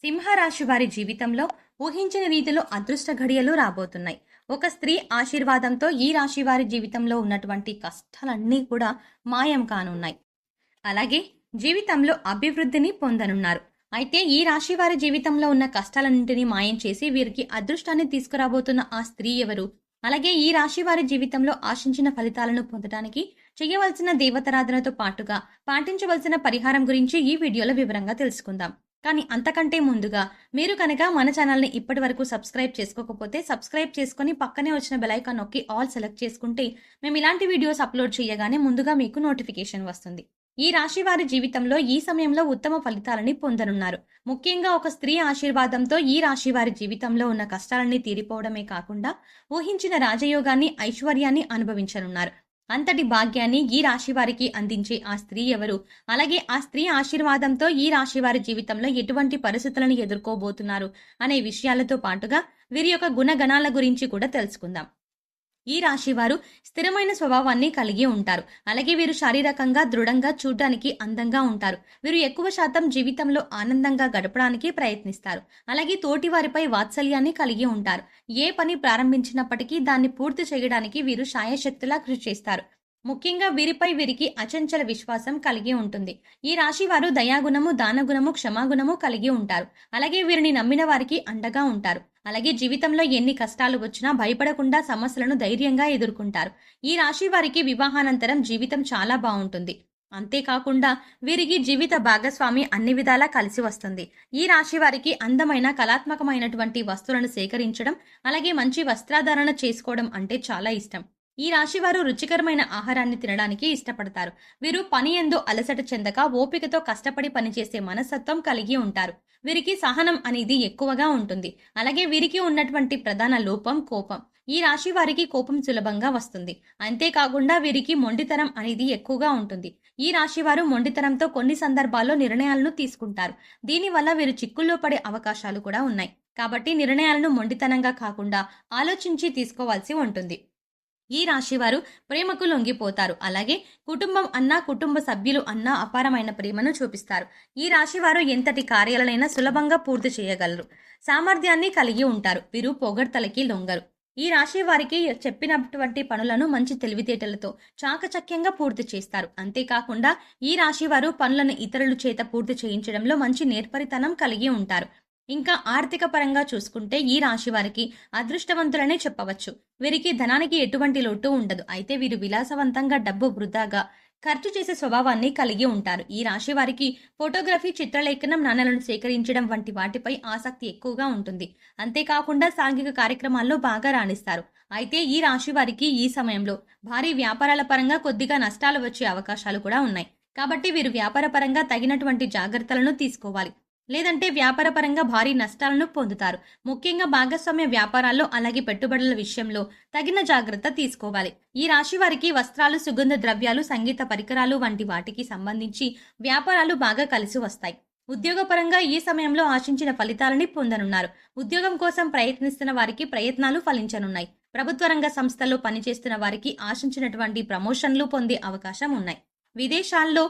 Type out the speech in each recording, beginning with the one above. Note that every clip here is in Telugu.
సింహరాశి వారి జీవితంలో ఊహించని రీతిలో అదృష్ట ఘడియలు రాబోతున్నాయి. ఒక స్త్రీ ఆశీర్వాదంతో ఈ రాశి వారి జీవితంలో ఉన్నటువంటి కష్టాలన్నీ కూడా మాయం కానున్నాయి. అలాగే జీవితంలో అభివృద్ధిని పొందనున్నారు. అయితే ఈ రాశి వారి జీవితంలో ఉన్న కష్టాలన్నింటినీ మాయం చేసి వీరికి అదృష్టాన్ని తీసుకురాబోతున్న ఆ స్త్రీ ఎవరు? అలాగే ఈ రాశి వారి జీవితంలో ఆశించిన ఫలితాలను పొందడానికి చేయవలసిన దేవతారాధనతో పాటుగా పాటించవలసిన పరిహారం గురించి ఈ వీడియోలో వివరంగా తెలుసుకుందాం. కానీ అంతకంటే ముందుగా మీరు కనుక మన ఛానల్ని ఇప్పటి వరకు సబ్స్క్రైబ్ చేసుకోకపోతే సబ్స్క్రైబ్ చేసుకుని పక్కనే వచ్చిన బెల్ ఐకాన్ నొక్కి ఆల్ సెలెక్ట్ చేసుకుంటే మేము ఇలాంటి వీడియోస్ అప్లోడ్ చేయగానే ముందుగా మీకు నోటిఫికేషన్ వస్తుంది. ఈ రాశి వారి జీవితంలో ఈ సమయంలో ఉత్తమ ఫలితాలని పొందనున్నారు. ముఖ్యంగా ఒక స్త్రీ ఆశీర్వాదంతో ఈ రాశి వారి జీవితంలో ఉన్న కష్టాలన్నీ తీరిపోవడమే కాకుండా ఊహించిన రాజయోగాన్ని, ఐశ్వర్యాన్ని అనుభవించనున్నారు. అంతటి భాగ్యాన్ని ఈ రాశి వారికి అందించే ఆ స్త్రీ ఎవరు? అలాగే ఆ స్త్రీ ఆశీర్వాదంతో ఈ రాశి వారి జీవితంలో ఎటువంటి పరిస్థితులను ఎదుర్కోబోతున్నారు అనే విషయాలతో పాటుగా వీరి యొక్క గుణగణాల గురించి కూడా తెలుసుకుందాం. ఈ రాశి వారు స్థిరమైన స్వభావాన్ని కలిగి ఉంటారు. అలాగే వీరు శారీరకంగా దృఢంగా, చూడడానికి అందంగా ఉంటారు. వీరు ఎక్కువ శాతం జీవితంలో ఆనందంగా గడపడానికి ప్రయత్నిస్తారు. అలాగే తోటి వారిపై వాత్సల్యాన్ని కలిగి ఉంటారు. ఏ పని ప్రారంభించినప్పటికీ దాన్ని పూర్తి చేయడానికి వీరు శాయశక్తులా కృషి చేస్తారు. ముఖ్యంగా వీరికి అచంచల విశ్వాసం కలిగి ఉంటుంది. ఈ రాశి వారు దయాగుణము, దానగుణము, క్షమాగుణము కలిగి ఉంటారు. అలాగే వీరిని నమ్మిన వారికి అండగా ఉంటారు. అలాగే జీవితంలో ఎన్ని కష్టాలు వచ్చినా భయపడకుండా సమస్యలను ధైర్యంగా ఎదుర్కొంటారు. ఈ రాశి వారికి వివాహానంతరం జీవితం చాలా బాగుంటుంది. అంతేకాకుండా వీరికి జీవిత భాగస్వామి అన్ని విధాలా కలిసి వస్తుంది. ఈ రాశి వారికి అందమైన, కళాత్మకమైనటువంటి వస్తువులను సేకరించడం, అలాగే మంచి వస్త్రాధారణ చేసుకోవడం అంటే చాలా ఇష్టం. ఈ రాశి వారు రుచికరమైన ఆహారాన్ని తినడానికి ఇష్టపడతారు. వీరు పని యందు అలసట చెందక ఓపికతో కష్టపడి పనిచేసే మనస్తత్వం కలిగి ఉంటారు. వీరికి సహనం అనేది ఎక్కువగా ఉంటుంది. అలాగే వీరికి ఉన్నటువంటి ప్రధాన లోపం కోపం. ఈ రాశి వారికి కోపం సులభంగా వస్తుంది. అంతేకాకుండా వీరికి మొండితనం అనేది ఎక్కువగా ఉంటుంది. ఈ రాశి వారు మొండితనంతో కొన్ని సందర్భాల్లో నిర్ణయాలను తీసుకుంటారు. దీనివల్ల వీరు చిక్కుల్లో పడే అవకాశాలు కూడా ఉన్నాయి. కాబట్టి నిర్ణయాలను మొండితనంగా కాకుండా ఆలోచించి తీసుకోవాల్సి ఉంటుంది. ఈ రాశివారు ప్రేమకు లొంగిపోతారు. అలాగే కుటుంబం అన్నా, కుటుంబ సభ్యులు అన్నా అపారమైన ప్రేమను చూపిస్తారు. ఈ రాశివారు ఎంతటి కార్యాలనైనా సులభంగా పూర్తి చేయగలరు. సామర్థ్యాన్ని కలిగి ఉంటారు. వీరు పొగడ్తలకి లొంగరు. ఈ రాశి వారికి చెప్పినటువంటి పనులను మంచి తెలివితేటలతో చాకచక్యంగా పూర్తి చేస్తారు. అంతేకాకుండా ఈ రాశి వారు పనులను ఇతరుల చేత పూర్తి చేయించడంలో మంచి నేర్పరితనం కలిగి ఉంటారు. ఇంకా ఆర్థిక పరంగా చూసుకుంటే ఈ రాశి వారికి అదృష్టవంతులనే చెప్పవచ్చు. వీరికి ధనానికి ఎటువంటి లోటు ఉండదు. అయితే వీరు విలాసవంతంగా డబ్బు వృధాగా ఖర్చు చేసే స్వభావాన్ని కలిగి ఉంటారు. ఈ రాశి వారికి ఫోటోగ్రఫీ, చిత్రలేఖనం, నాణేలను సేకరించడం వంటి వాటిపై ఆసక్తి ఎక్కువగా ఉంటుంది. అంతేకాకుండా సాంఘిక కార్యక్రమాల్లో బాగా రాణిస్తారు. అయితే ఈ రాశి వారికి ఈ సమయంలో భారీ వ్యాపారాల పరంగా కొద్దిగా నష్టాలు వచ్చే అవకాశాలు కూడా ఉన్నాయి. కాబట్టి వీరు వ్యాపార పరంగా తగినటువంటి జాగ్రత్తలను తీసుకోవాలి. లేదంటే వ్యాపారపరంగా భారీ నష్టాలను పొందుతారు. ముఖ్యంగా భాగస్వామ్య వ్యాపారాల్లో, అలాగే పెట్టుబడుల విషయంలో తగిన జాగ్రత్త తీసుకోవాలి. ఈ రాశి వారికి వస్త్రాలు, సుగంధ ద్రవ్యాలు, సంగీత పరికరాలు వంటి వాటికి సంబంధించి వ్యాపారాలు బాగా కలిసి వస్తాయి. ఉద్యోగపరంగా ఈ సమయంలో ఆశించిన ఫలితాలని పొందనున్నారు. ఉద్యోగం కోసం ప్రయత్నిస్తున్న వారికి ప్రయత్నాలు ఫలించనున్నాయి. ప్రభుత్వ రంగ సంస్థల్లో పనిచేస్తున్న వారికి ఆశించినటువంటి ప్రమోషన్లు పొందే అవకాశం ఉన్నాయి. విదేశాల్లో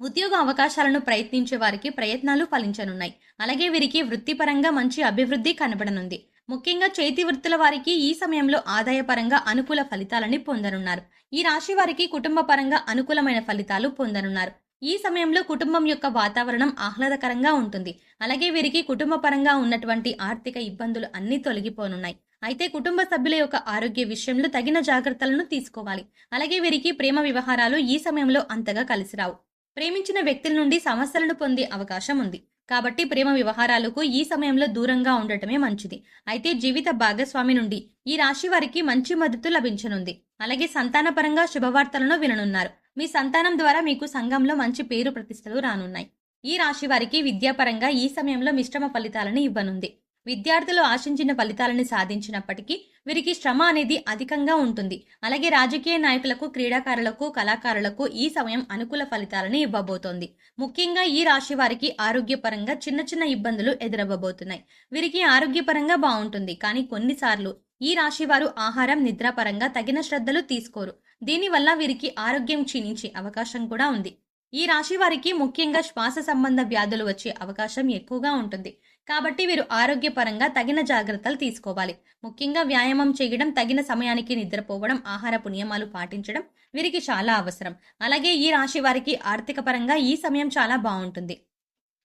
ఉద్యోగ అవకాశాలను ప్రయత్నించే వారికి ప్రయత్నాలు ఫలించనున్నాయి. అలాగే వీరికి వృత్తిపరంగా మంచి అభివృద్ధి కనబడనుంది. ముఖ్యంగా చేతి వృత్తుల వారికి ఈ సమయంలో ఆదాయపరంగా అనుకూల ఫలితాలని పొందనున్నారు. ఈ రాశి వారికి కుటుంబ పరంగా అనుకూలమైన ఫలితాలు పొందనున్నారు. ఈ సమయంలో కుటుంబం యొక్క వాతావరణం ఆహ్లాదకరంగా ఉంటుంది. అలాగే వీరికి కుటుంబ పరంగా ఉన్నటువంటి ఆర్థిక ఇబ్బందులు అన్నీ తొలగిపోనున్నాయి. అయితే కుటుంబ సభ్యుల యొక్క ఆరోగ్య విషయంలో తగిన జాగ్రత్తలను తీసుకోవాలి. అలాగే వీరికి ప్రేమ వ్యవహారాలు ఈ సమయంలో అంతగా కలిసిరావు. ప్రేమించిన వ్యక్తుల నుండి సమస్యలను పొందే అవకాశం ఉంది. కాబట్టి ప్రేమ వ్యవహారాలకు ఈ సమయంలో దూరంగా ఉండటమే మంచిది. అయితే జీవిత భాగస్వామి నుండి ఈ రాశి వారికి మంచి మద్దతు లభించనుంది. అలాగే సంతానపరంగా శుభవార్తలను విననున్నారు. మీ సంతానం ద్వారా మీకు సంఘంలో మంచి పేరు ప్రతిష్టలు రానున్నాయి. ఈ రాశి వారికి విద్యాపరంగా ఈ సమయంలో మిశ్రమ ఫలితాలను ఇవ్వనుంది. విద్యార్థులు ఆశించిన ఫలితాలను సాధించినప్పటికీ వీరికి శ్రమ అనేది అధికంగా ఉంటుంది. అలాగే రాజకీయ నాయకులకు, క్రీడాకారులకు, కళాకారులకు ఈ సమయం అనుకూల ఫలితాలను ఇవ్వబోతోంది. ముఖ్యంగా ఈ రాశి వారికి ఆరోగ్యపరంగా చిన్న చిన్న ఇబ్బందులు ఎదురవ్వబోతున్నాయి. వీరికి ఆరోగ్యపరంగా బాగుంటుంది. కానీ కొన్నిసార్లు ఈ రాశి వారు ఆహారం, నిద్ర పరంగా తగిన శ్రద్ధలు తీసుకోరు. దీనివల్ల వీరికి ఆరోగ్యం క్షీణించే అవకాశం కూడా ఉంది. ఈ రాశి వారికి ముఖ్యంగా శ్వాస సంబంధ వ్యాధులు వచ్చే అవకాశం ఎక్కువగా ఉంటుంది. కాబట్టి వీరు ఆరోగ్యపరంగా తగిన జాగ్రత్తలు తీసుకోవాలి. ముఖ్యంగా వ్యాయామం చేయడం, తగిన సమయానికి నిద్రపోవడం, ఆహారపు నియమాలు పాటించడం వీరికి చాలా అవసరం. అలాగే ఈ రాశి వారికి ఆర్థిక పరంగా ఈ సమయం చాలా బాగుంటుంది.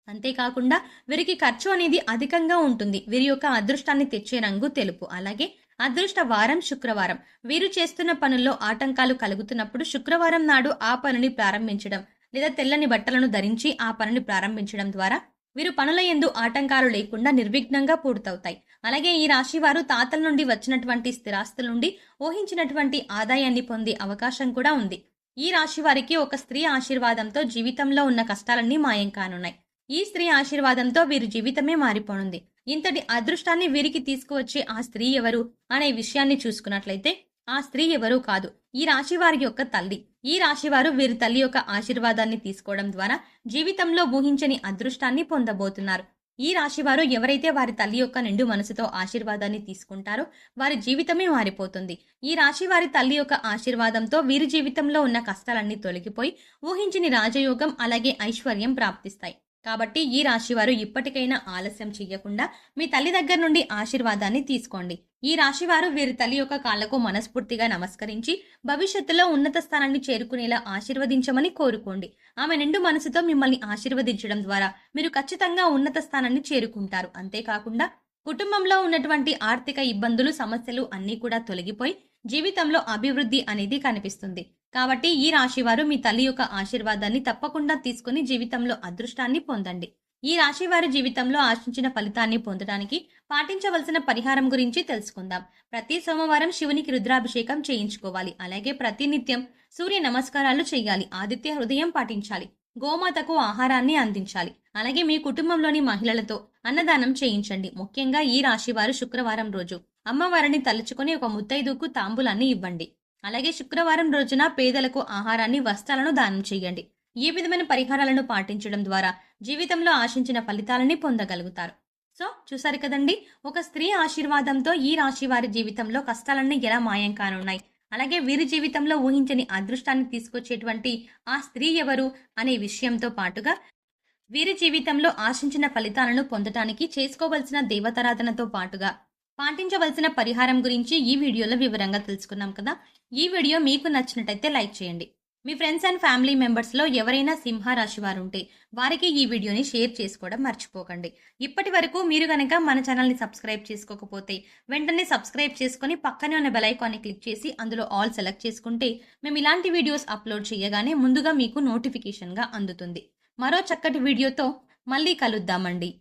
అంతేకాకుండా వీరికి ఖర్చు అనేది అధికంగా ఉంటుంది. వీరి యొక్క అదృష్టాన్ని తెచ్చే రంగు తెలుపు. అలాగే అదృష్ట వారం శుక్రవారం. వీరు చేస్తున్న పనుల్లో ఆటంకాలు కలుగుతున్నప్పుడు శుక్రవారం నాడు ఆ పనిని ప్రారంభించడం లేదా తెల్లని బట్టలను ధరించి ఆ పనిని ప్రారంభించడం ద్వారా వీరు పనుల యందు ఆటంకాలు లేకుండా నిర్విఘ్నంగా పూర్తవుతాయి. అలాగే ఈ రాశి వారు తాతల నుండి వచ్చినటువంటి స్థిరాస్తుల నుండి ఊహించినటువంటి ఆదాయాన్ని పొందే అవకాశం కూడా ఉంది. ఈ రాశి వారికి ఒక స్త్రీ ఆశీర్వాదంతో జీవితంలో ఉన్న కష్టాలన్నీ మాయం కానున్నాయి. ఈ స్త్రీ ఆశీర్వాదంతో వీరి జీవితమే మారిపోనుంది. ఇంతటి అదృష్టాన్ని వీరికి తీసుకువచ్చే ఆ స్త్రీ ఎవరు అనే విషయాన్ని చూసుకున్నట్లయితే ఆ స్త్రీ ఎవరూ కాదు, ఈ రాశి వారి యొక్క తల్లి. ఈ రాశివారు వీరి తల్లి యొక్క ఆశీర్వాదాన్ని తీసుకోవడం ద్వారా జీవితంలో ఊహించని అదృష్టాన్ని పొందబోతున్నారు. ఈ రాశివారు ఎవరైతే వారి తల్లి యొక్క నిండు మనసుతో ఆశీర్వాదాన్ని తీసుకుంటారో వారి జీవితమే మారిపోతుంది. ఈ రాశి వారి తల్లి యొక్క ఆశీర్వాదంతో వీరి జీవితంలో ఉన్న కష్టాలన్నీ తొలగిపోయి ఊహించని రాజయోగం అలాగే ఐశ్వర్యం ప్రాప్తిస్తాయి. కాబట్టి ఈ రాశివారు ఇప్పటికైనా ఆలస్యం చెయ్యకుండా మీ తల్లి దగ్గర నుండి ఆశీర్వాదాన్ని తీసుకోండి. ఈ రాశివారు వీరి తల్లి యొక్క కాళ్లకు మనస్ఫూర్తిగా నమస్కరించి భవిష్యత్తులో ఉన్నత స్థానాన్ని చేరుకునేలా ఆశీర్వదించమని కోరుకోండి. ఆమె నిండు మనసుతో మిమ్మల్ని ఆశీర్వదించడం ద్వారా మీరు ఖచ్చితంగా ఉన్నత స్థానాన్ని చేరుకుంటారు. అంతేకాకుండా కుటుంబంలో ఉన్నటువంటి ఆర్థిక ఇబ్బందులు, సమస్యలు అన్నీ కూడా తొలగిపోయి జీవితంలో అభివృద్ధి అనేది కనిపిస్తుంది. కాబట్టి ఈ రాశివారు మీ తల్లి యొక్క ఆశీర్వాదాన్ని తప్పకుండా తీసుకుని జీవితంలో అదృష్టాన్ని పొందండి. ఈ రాశివారి జీవితంలో ఆశించిన ఫలితాన్ని పొందడానికి పాటించవలసిన పరిహారం గురించి తెలుసుకుందాం. ప్రతి సోమవారం శివునికి రుద్రాభిషేకం చేయించుకోవాలి. అలాగే ప్రతినిత్యం సూర్య నమస్కారాలు చేయాలి. ఆదిత్య హృదయం పాటించాలి. గోమాతకు ఆహారాన్ని అందించాలి. అలాగే మీ కుటుంబంలోని మహిళలతో అన్నదానం చేయించండి. ముఖ్యంగా ఈ రాశివారు శుక్రవారం రోజు అమ్మవారిని తలుచుకొని ఒక ముత్తైదుకు తాంబూలాన్ని ఇవ్వండి. అలాగే శుక్రవారం రోజున పేదలకు ఆహారాన్ని, వస్త్రాలను దానం చేయండి. ఈ విధమైన పరిహారాలను పాటించడం ద్వారా జీవితంలో ఆశించిన ఫలితాలని పొందగలుగుతారు. సో చూసారు కదండి, ఒక స్త్రీ ఆశీర్వాదంతో ఈ రాశి వారి జీవితంలో కష్టాలన్నీ ఎలా మాయం కానున్నాయి, అలాగే వీరి జీవితంలో ఊహించని అదృష్టాన్ని తీసుకొచ్చేటువంటి ఆ స్త్రీ ఎవరు అనే విషయంతో పాటుగా వీరి జీవితంలో ఆశించిన ఫలితాలను పొందటానికి చేసుకోవలసిన దేవతారాధనతో పాటుగా పాటించవలసిన పరిహారం గురించి ఈ వీడియోలో వివరంగా తెలుసుకున్నాం కదా. ఈ వీడియో మీకు నచ్చినట్టయితే లైక్ చేయండి. మీ ఫ్రెండ్స్ అండ్ ఫ్యామిలీ మెంబర్స్లో ఎవరైనా సింహ రాశి వారు ఉంటే వారికి ఈ వీడియోని షేర్ చేసుకోవడం మర్చిపోకండి. ఇప్పటి వరకు మీరు కనుక మన ఛానల్ని సబ్స్క్రైబ్ చేసుకోకపోతే వెంటనే సబ్స్క్రైబ్ చేసుకుని పక్కనే ఉన్న బెల్ ఐకాన్ని క్లిక్ చేసి అందులో ఆల్ సెలెక్ట్ చేసుకుంటే మేము ఇలాంటి వీడియోస్ అప్లోడ్ చేయగానే ముందుగా మీకు నోటిఫికేషన్గా అందుతుంది. మరో చక్కటి వీడియోతో మళ్ళీ కలుద్దామండి.